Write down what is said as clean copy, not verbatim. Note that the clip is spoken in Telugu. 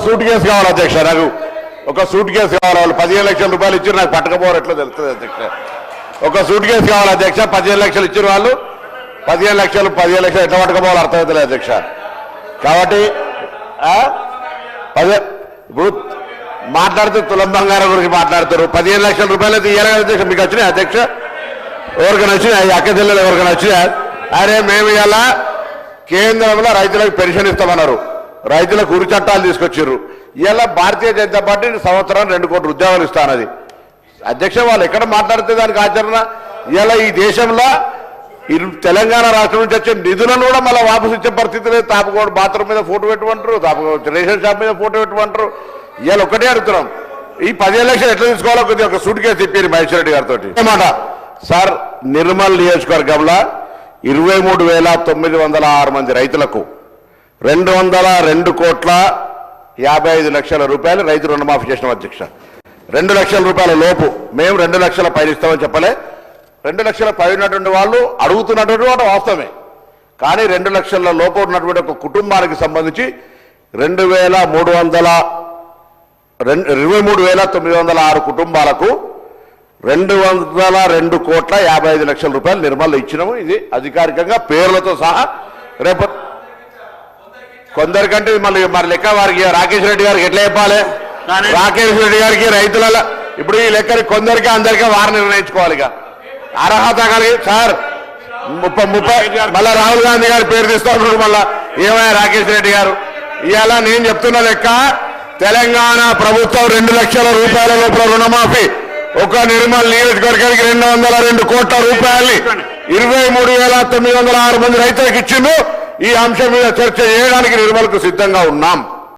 సూట్ కేసు కావాలి అధ్యక్ష, నాకు ఒక సూట్ కేసు కావాలి. వాళ్ళు 15 లక్షల రూపాయలు ఇచ్చారు, నాకు పట్టకపోరు ఎట్లా తెలుస్తుంది అధ్యక్ష. ఒక సూట్ కేసు కావాలి అధ్యక్ష. 15 లక్షలు ఇచ్చారు వాళ్ళు, 15 లక్షలు ఎట్లా పట్టుకపోవాలి అర్థమవుతలేదు అధ్యక్ష. కాబట్టి ఇప్పుడు మాట్లాడుతూ తులం బంగారం గురించి మాట్లాడుతారు. 15 లక్షల రూపాయలు అయితే ఇవ్వాలి అధ్యక్ష. మీకు వచ్చినాయి అధ్యక్ష? ఎవరికైనా వచ్చినాయి? అక్క జిల్లాలో ఎవరికైనా వచ్చినా? అరే మేము ఇలా కేంద్రంలో రైతులకు పెన్షన్ ఇస్తామన్నారు, రైతులకు ఉరి చట్టాలు తీసుకొచ్చారు. ఇలా భారతీయ జనతా పార్టీ సంవత్సరానికి 2 కోట్ల ఉద్యోగాలు ఇస్తానది అధ్యక్ష. వాళ్ళు ఎక్కడ మాట్లాడితే దానికి ఆచరణ? ఇలా ఈ దేశంలో తెలంగాణ రాష్ట్రం నుంచి వచ్చే నిధులను కూడా మళ్ళీ వాపసు ఇచ్చే పరిస్థితి లేదు. తాపకోడు బాత్రూమ్ మీద ఫోటో పెట్టుకుంటారు, రేషన్ షాప్ మీద ఫోటో పెట్టుకుంటారు. ఇవాళ ఒక్కటే అడుగుతున్నాం, ఈ 15 లక్షలు ఎట్లా తీసుకోవాలో కొద్దిగా ఒక సూట్ కేసు చెప్పారు మహేశ్వర రెడ్డి గారితో అన్నమాట. సార్, నిర్మల్ నియోజకవర్గంలో 23,906 మంది రైతులకు 202,55,00,000 రూపాయలు రైతు రుణమాఫీ చేసిన అధ్యక్ష. 2 లక్షల రూపాయల లోపు, మేము 2 లక్షల పైన ఇస్తామని చెప్పలే. 2 లక్షల పై ఉన్నటువంటి వాళ్ళు అడుగుతున్నటువంటి వాడు వాస్తవమే. కానీ 2 లక్షల లోపు ఉన్నటువంటి ఒక కుటుంబానికి సంబంధించి 23,906 కుటుంబాలకు 202,55,00,000 రూపాయలు నిర్మల్లో ఇచ్చినాము. ఇది అధికారికంగా పేర్లతో సహా. రేపు కొందరికంటే మళ్ళీ లెక్క వారికి రాకేష్ రెడ్డి గారికి ఎట్లా చెప్పాలి? రాకేష్ రెడ్డి గారికి రైతుల ఇప్పుడు ఈ లెక్కని కొందరికి అందరికీ వారు నిర్ణయించుకోవాలి. అర్హత కలిగి సార్ 30 మళ్ళా రాహుల్ గాంధీ గారి పేరు తీస్తూ ఉంటాడు. మళ్ళా ఏమయ్యా రాకేష్ రెడ్డి గారు, ఇవాళ నేను చెప్తున్న లెక్క తెలంగాణ ప్రభుత్వం 2 లక్షల రూపాయల లోపల రుణమాఫీ ఒక నిర్మల్ నియోజకవర్గానికి 202 కోట్ల రూపాయల్ని 23,906 మంది రైతులకు ఇచ్చిండు. ఈ అంశం మీద చర్చ చేయడానికి నిర్మల్కు సిద్ధంగా ఉన్నాం.